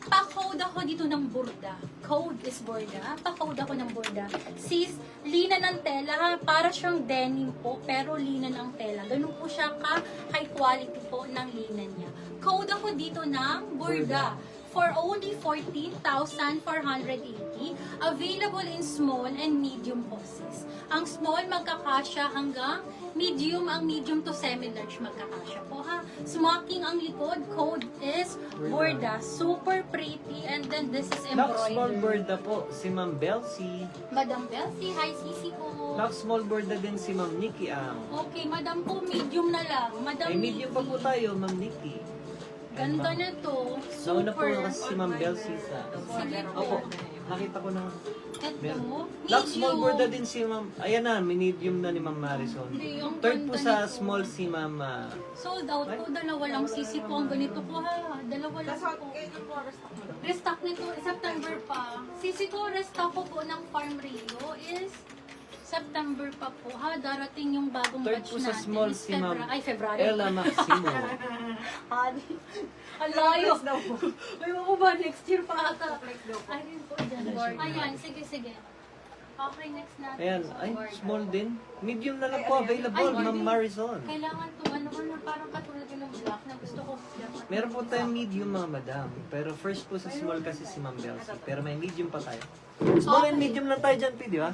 Pa-code ako dito ng burda. Code is burda. Pa-code ako ng burda. Sis, lina ng tela ha. Para siyang denim po, pero lina ng tela. Ganun po siya ka-high quality po ng lina niya. Code ako dito ng burda. For only 14,480. Available in small and medium po sis. Ang small magkakasya hanggang medium, ang medium to semi-large magkakasya po ha. Smoking ang likod, code is burda. Super pretty, and then this is Black small embroidered. borda po, si Ma'am Belsie. Madam Belsie, hi Sisi po. Black small borda din si Ma'am Nikki Ang. Okay, madam po, medium na lang. Madam May medium pa po tayo, Ma'am Nikki. Ganda na to. Nauna po Super. kasi si Ma'am Belsie sa... Sige po. Opo, nakita ko na. Ito, Black small medium. borda din si Ma'am... Ayan na, may medium na ni Ma'am Marison. Hindi, yung Third po ganda sa nito. small si Ma'am... Sold out po, dalawa lang sisi po. Ang ganito po ha, dalawa lang po. Restock nito, September pa. Sisi ko, restock ko po ng Farm Rio is September pa po ha. Darating yung bagong Third batch po sa natin. small is si Ma'am February. Ella Maximo. Ang layo. May mo ba next year pa ata? Ay, rin po dyan. Ayan, sige, sige. Okay, next natin. Ayan, ay, small din. Medium na lang po available, Ma'am Marison. Kailangan to, ano, parang katulad yun ng black na gusto ko. Meron po tayong medium mga madam. Pero first po sa small kasi si Ma'am Belsie. Pero may medium pa tayo. Small and medium lang tayo dyan, P, di ba?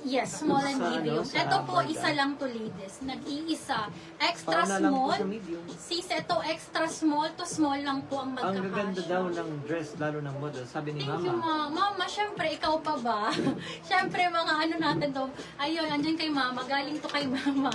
Yes, small and Sa medium. ano, sa Ito po, Burda. isa lang to ladies. Nag-iisa. Extra Pauna lang po small. sa medium. Sis, ito extra small to small lang po ang Ang magkakasya. gaganda daw ng dress, lalo ng model. Sabi ni Thank you, Mama. Mama. Syempre, ikaw pa ba? Syempre, mga ano natin to. Ayun, andyan kay Mama. Galing to kay Mama.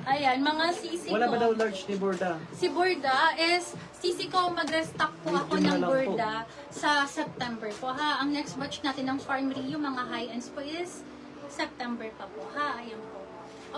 Ayan, mga sisi Wala ko. ba daw large ni Borda? Si Burda is, sisi ko, mag-restock po ako Medium na ng lang po. Burda sa September po, ha? Ang next batch natin ng Farm Rio, mga high-ends po is September pa po, ha? Ayan po.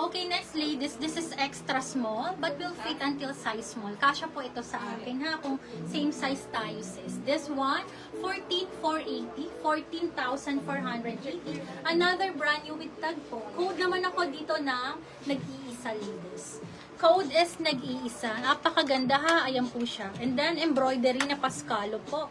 Okay, next ladies, this is extra small, but will fit until size small. Kasya po ito sa akin, ha? Kung same size tayo, sis. This one, 14,480, 14,480. Another brand new with tag po. Code naman ako dito ng nag-iisa, ladies. Code is nag-iisa. Napakaganda ha. Ayan po siya. And then, embroidery na paskalo po.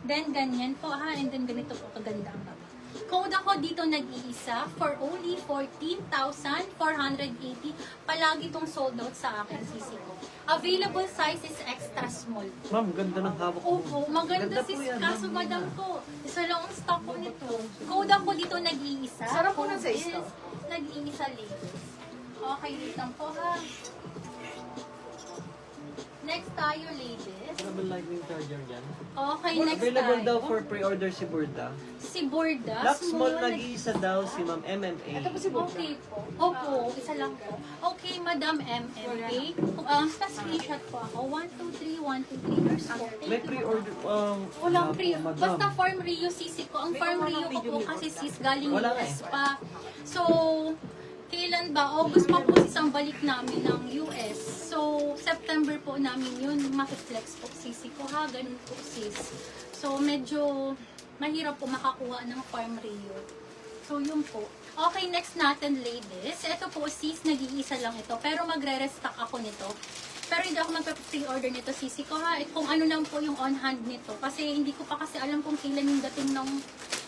Then, ganyan po ha. And then, ganito po. Kaganda ang baba. Code ako dito nag-iisa for only 14,480. Palagi itong sold out sa akin, sisi ko. Available size is extra small. Ma'am, ganda ng hawak mo. Opo, maganda Ganda po sis. yan, Kaso ma'am. madam ko, isa lang ang stock ko nito. Code ako dito nag-iisa. Sarap po ng Code size to. is Nag-iisa ladies. Okay, wait lang po ha. Next tayo, ladies. Double lightning charger dyan. Okay, next Available tayo. daw for pre-order si Borda. Si Burda. Black small nag-iisa daw si Ma'am MMA. Okay po. Opo, isa lang po. Okay, Madam MMA. Screenshot po ako. 1, 2, 3, 1, 2, 3. Here's po. Thank May you. pre-order. Walang wala pre. po, madam. Basta Farm Rio sisi ko. Ang Farm Rio ko po kasi sis galing Wala US eh. pa. So, kailan ba? August pa po sis ang balik namin ng US. So, September po namin yun. Makiflex po sisi ko ha. Ganun po sis. So, medyo mahirap po makakuha ng Farm Rio. So, yun po. Okay, next natin, ladies. Ito po, sis, nag-iisa lang ito. Pero magre-restock ako nito. Pero hindi ako magpa-pre-order nito, sisi ko ha. Kung ano lang po yung on-hand nito. Kasi hindi ko pa kasi alam kung kailan yung dating ng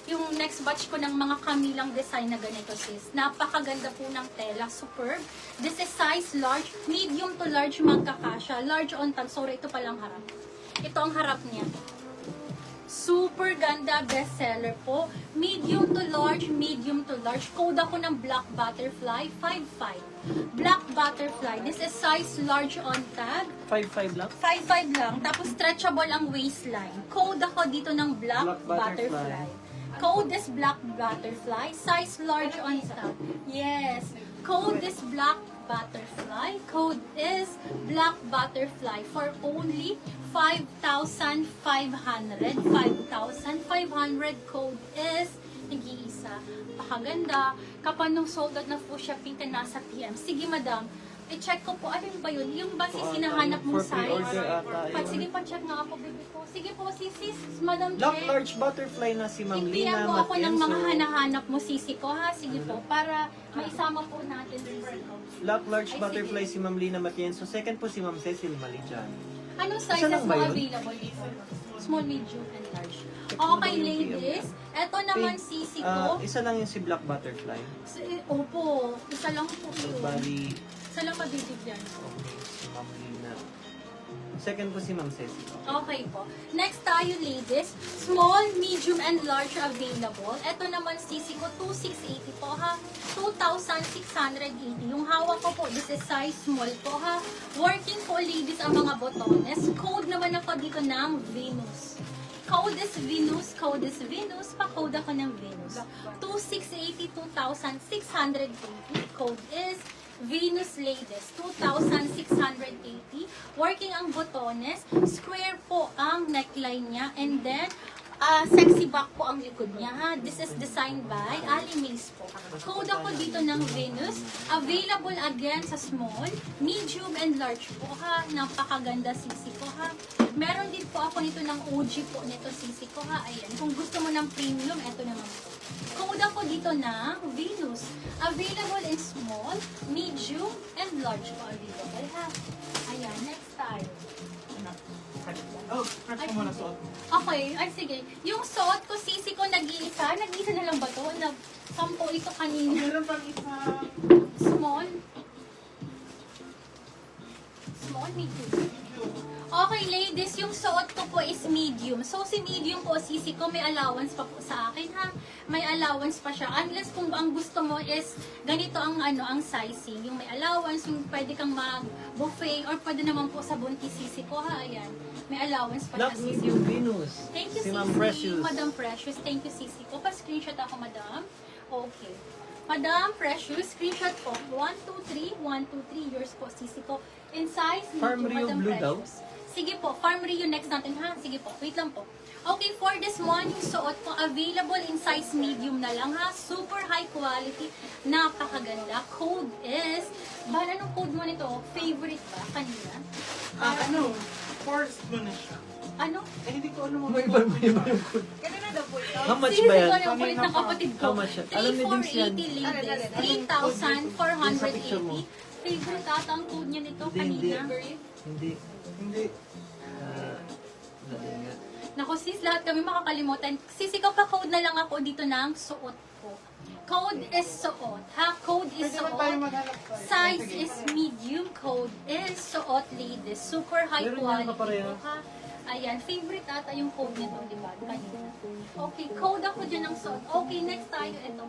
yung next batch ko ng mga kamilang design na ganito, sis. Napakaganda po ng tela. Superb. This is size large. Medium to large magkakasya. Large on top. Sorry, ito palang harap. Ito ang harap niya. Super ganda, bestseller po. Medium to large, medium to large. Code ako ng Black Butterfly, 5'5". Black Butterfly. This is size large on tag. 5'5 lang? 5'5 lang. Tapos stretchable ang waistline. Code ako dito ng Black, Black Butterfly. Butterfly. Code is Black Butterfly. Size large on tag. Yes. Code is Black Butterfly. Code is Black Butterfly for only 5,500. 5,500 code is nag-iisa. Pakaganda. Kapag nung sold out na po shipping ka nasa PM. Sige, madam. I-check ko po, ano ba yun? Yung ba sis, hinahanap mong For pre-order size? ata. Sige, pa-check nga ako, baby ko. Sige po, sis, Madam Black Che. large butterfly na si Ma'am Hintihan Lina mo ako ng mga Matienzo. hanahanap mo, sisi ko, ha? Sige po, para maisama po natin, sisi ko. Black large Ay, butterfly sige. si Ma'am Lina Matienzo. Second po si Ma'am Cecil Malijan. Anong Isa sizes lang mo ba yun? available dito? Small, medium, and large. Okay, ladies. Eto naman, sisi ko. Isa lang yung si Black Butterfly. Opo, isa lang po So, yun. bali, Isa lang mabibigyan. okay, si Ma'am Lina. Second po si Ma'am Cecil. Okay po. Next tayo, ladies. Small, medium, and large available. Ito naman, sisi ko, 2,680 po, ha? 2,680. Yung hawak ko po, this is size small po, ha? Working po, ladies, ang mga botones. Code naman ako dito ng Venus. Code is Venus, code is Venus, pa-code ako ng Venus. 2,680, 2,680. Code is Venus Ladies, 2,680. Working ang botones. Square po ang neckline niya. And then, sexy back po ang likod niya, ha? This is designed by Ali Mays po. Code ako dito ng Venus. Available again sa small, medium, and large po, ha? Napakaganda sisi ko, ha? Meron din po ako nito ng OG po nito sisi ko, ha? Ayan. Kung gusto mo ng premium, eto naman po. Code ako dito ng Venus. Available in small, medium, and large po available, ha? Ayan, next tayo. Oh, press mo muna suot. Okay, ay sige. Yung suot ko, sisi ko, nag-iisa. Nag-iisa na lang ba to? Nag-sampo ito kanina. Meron pang isa. Small. Small, medium. Okay, ladies, yung suot ko po is medium. So, si medium po, sisi ko, may allowance pa po sa akin, ha? May allowance pa siya. Unless kung ang gusto mo is ganito ang ang sizing. Yung may allowance, yung pwede kang mag-buffet, or pwede naman po sa buntis sisi ko, ha? Ayan. May allowance pa Black siya, sisi medium ko. Venus. Thank you, Si Sisi. Ma'am Precious. Madam Precious. Thank you, Sisi ko. Pa-screenshot ako, Madam. Okay. Madam Precious, screenshot po. 1, 2, 3. 1, 2, 3. Yours po, Sisi ko. In size, Farm medium, Rio Madam Blue daw? Precious. Sige po, Farm Rio next natin, ha? Sige po, wait lang po. Okay, for this one, yung suot ko, available in size medium na lang, ha? Super high quality. Napakaganda. Code is, bahala nung code mo nito, favorite ba? Kanina? Ano? Forced mo na siya. Ano? Eh, hindi ko ano mo. May iba yung code. Ganun na daw po ito. How much Sisi ba yan? ko yung kulit ng kapatid ko. How much yan? Alam ni Dings yan. 3,480 ladies. Yung sa picture mo. 3,480. Favorite ata ang code niya nito Hindi, kanina. Hindi. Hindi. Dali nga. Naku sis, lahat kami makakalimutan. Sis, ikaw pa code na lang ako dito ng suot ko. Code is suot, ha? Code is Pwede ba tayo suot. maghanap pa? Size is medium. Code is suot, ladies. Super high Meron yan quality kapareha. po, ha? Ayan, favorite ata yung code nito, di ba? Kanina. Okay, code ako dyan ng suot. Okay, next tayo. Ito.